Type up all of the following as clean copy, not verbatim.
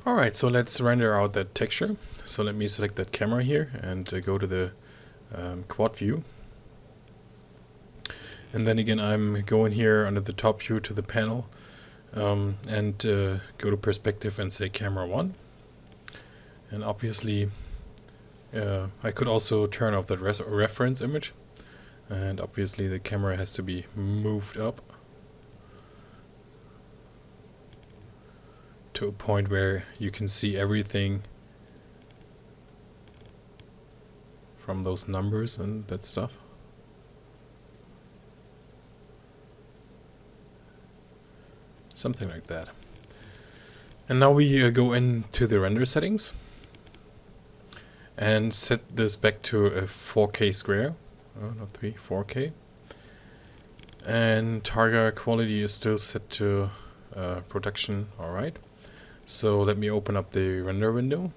Alright, so let's render out that texture. So let me select that camera here and go to the quad view. And then again I'm going here under the top view to the panel and go to perspective and say camera 1. And obviously I could also turn off the reference image, and obviously the camera has to be moved up to a point where you can see everything from those numbers and that stuff. Something like that. And now we go into the render settings and set this back to a 4K square. Oh, not 4K. And target quality is still set to production. Alright. So let me open up the render window.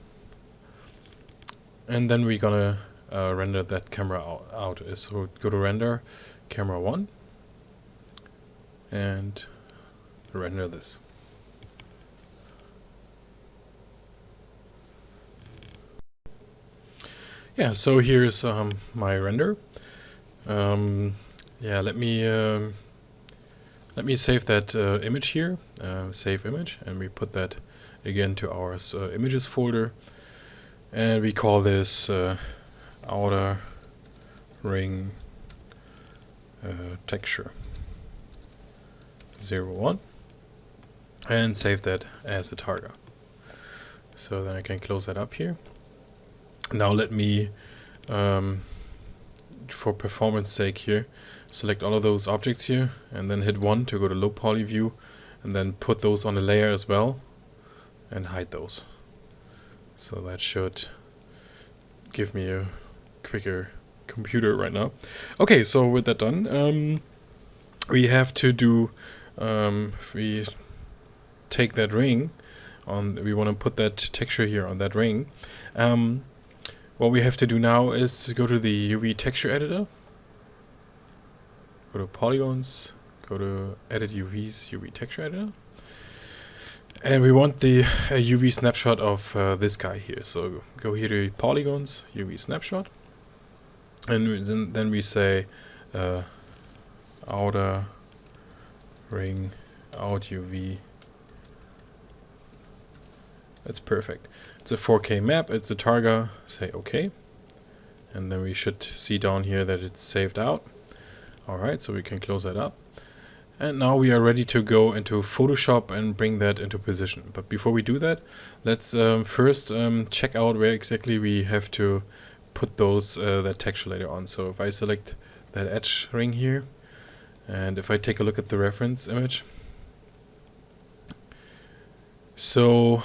And then we're gonna render that camera out. So go to render camera 1 and render this. Yeah, so here's my render. Yeah, let me save that image here, save image, and we put that again to our images folder, and we call this outer ring texture 01, and save that as a target. So then I can close that up here. Now let me, for performance sake here, select all of those objects here and then hit 1 to go to low poly view, and then put those on the layer as well and hide those. So that should give me a quicker computer right now. Okay, so with that done, we have to do, we take that ring on, we want to put that texture here on that ring. What we have to do now is go to the UV texture editor, go to polygons, go to edit UVs, UV texture editor, and we want the UV snapshot of this guy here. So go here to polygons, UV snapshot, and then we say outer ring out UV. That's perfect. It's a 4K map, it's a targa, say OK. And then we should see down here that it's saved out. Alright, so we can close that up. And now we are ready to go into Photoshop and bring that into position. But before we do that, let's first check out where exactly we have to put those that texture later on. So if I select that edge ring here, and if I take a look at the reference image, so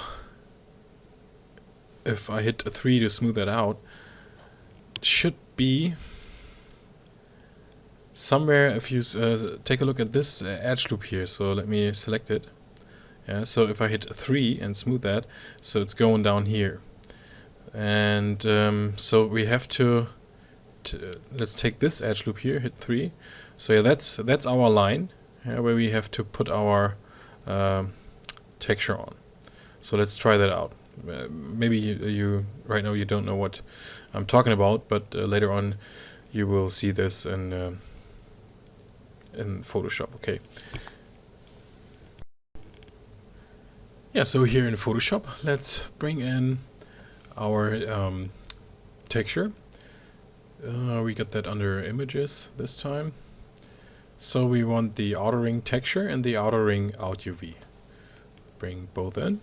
if I hit a 3 to smooth that out, it should be somewhere. If you take a look at this edge loop here, so let me select it. Yeah, so if I hit 3 and smooth that, so it's going down here. And so we have to let's take this edge loop here, hit 3. So yeah, that's our line, where we have to put our texture on. So let's try that out. Maybe you right now you don't know what I'm talking about, but later on you will see this in Photoshop. Okay. Yeah, so here in Photoshop, let's bring in our texture. We got that under images this time. So we want the outer ring texture and the outer ring out UV. Bring both in.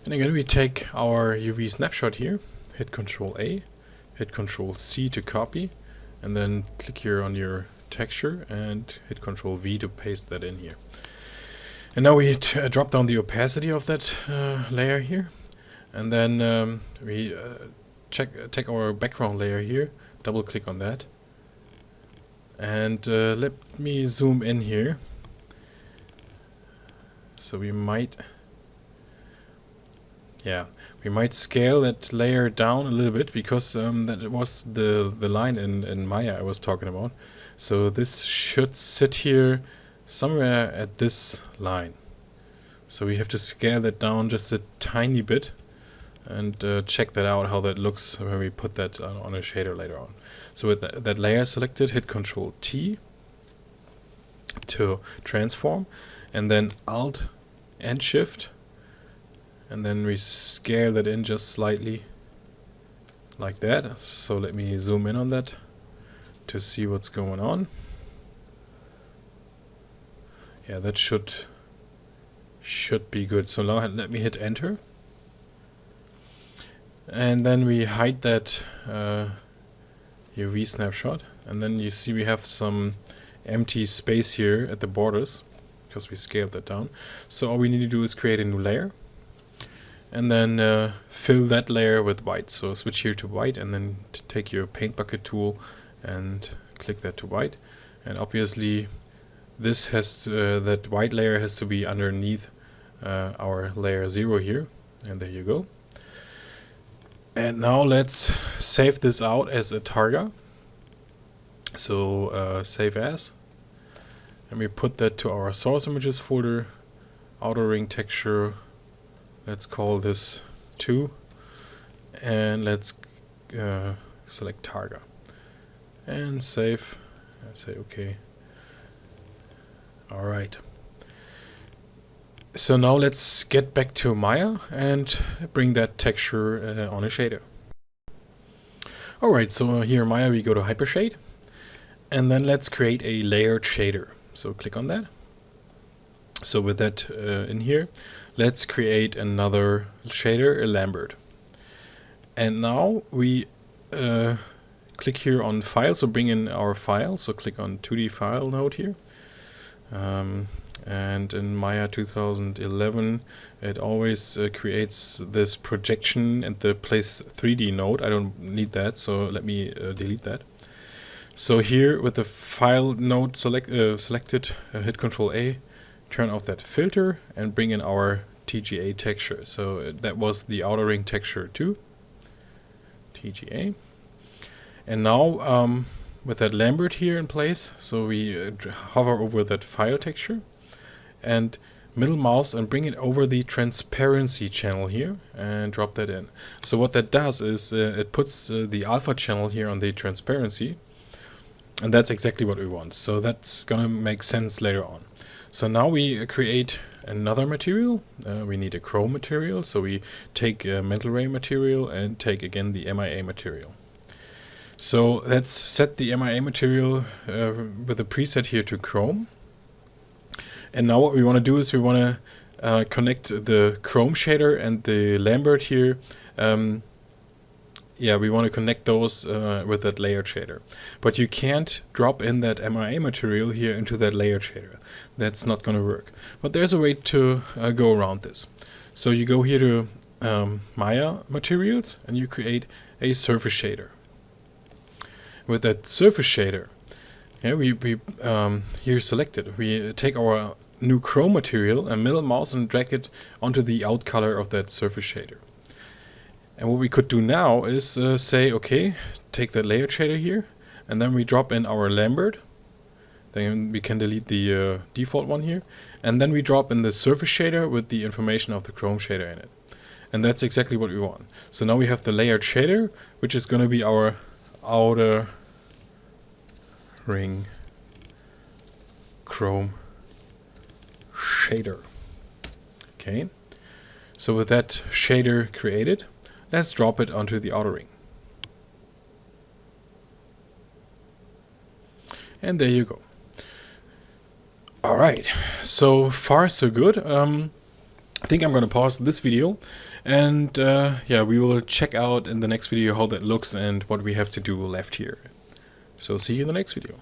And again, we take our UV snapshot here, hit Ctrl A, hit Ctrl C to copy, and then click here on your texture and hit Ctrl V to paste that in here. And now we drop down the opacity of that layer here, and then we take our background layer here, double click on that, and let me zoom in here. So we might scale that layer down a little bit, because that was the line in Maya I was talking about. So this should sit here somewhere at this line. So we have to scale that down just a tiny bit and check that out, how that looks when we put that on a shader later on. So with that layer selected, hit Control T to transform, and then Alt and Shift, and then we scale that in just slightly like that. So let me zoom in on that to see what's going on. Yeah, that should be good. So now let me hit enter, and then we hide that UV snapshot, and then you see we have some empty space here at the borders because we scaled that down. So all we need to do is create a new layer, and then fill that layer with white. So switch here to white, and then take your paint bucket tool and click that to white. And obviously this has that white layer has to be underneath our layer 0 here, and there you go. And now let's save this out as a targa. So save as, and we put that to our source images folder, outer ring texture. Let's call this 2, and let's select targa and save. And say OK. All right. So now let's get back to Maya and bring that texture on a shader. Alright, so here in Maya we go to Hypershade, and then let's create a layered shader. So click on that. So with that in here, let's create another shader, a Lambert. And now we click here on File, so bring in our file. So click on 2D File node here. And in Maya 2011 it always creates this projection and the place 3D node. I don't need that, so let me delete that. So here with the file node selected, hit Control A, turn off that filter and bring in our TGA texture. So that was the outer ring texture 2, TGA. And now with that Lambert here in place, so we hover over that file texture and middle mouse and bring it over the transparency channel here and drop that in. So what that does is it puts the alpha channel here on the transparency, and that's exactly what we want. So that's gonna make sense later on. So now we create another material. We need a chrome material, so we take a mental ray material and take again the MIA material. So let's set the MIA material with a preset here to chrome. And now what we want to do is we want to connect the chrome shader and the Lambert here. Yeah, we want to connect those with that layered shader. But you can't drop in that MIA material here into that layered shader. That's not going to work. But there's a way to go around this. So you go here to Maya materials and you create a surface shader. With that surface shader, yeah, we here selected, we take our new chrome material and middle mouse and drag it onto the out color of that surface shader. And what we could do now is say, okay, take the layer shader here, and then we drop in our Lambert. Then we can delete the default one here, and then we drop in the surface shader with the information of the chrome shader in it. And that's exactly what we want. So now we have the layered shader, which is going to be our outer ring chrome shader. Okay, so with that shader created, let's drop it onto the outer ring. And there you go. Alright, so far so good. I think I'm going to pause this video, and yeah, we will check out in the next video how that looks and what we have to do left here. So see you in the next video.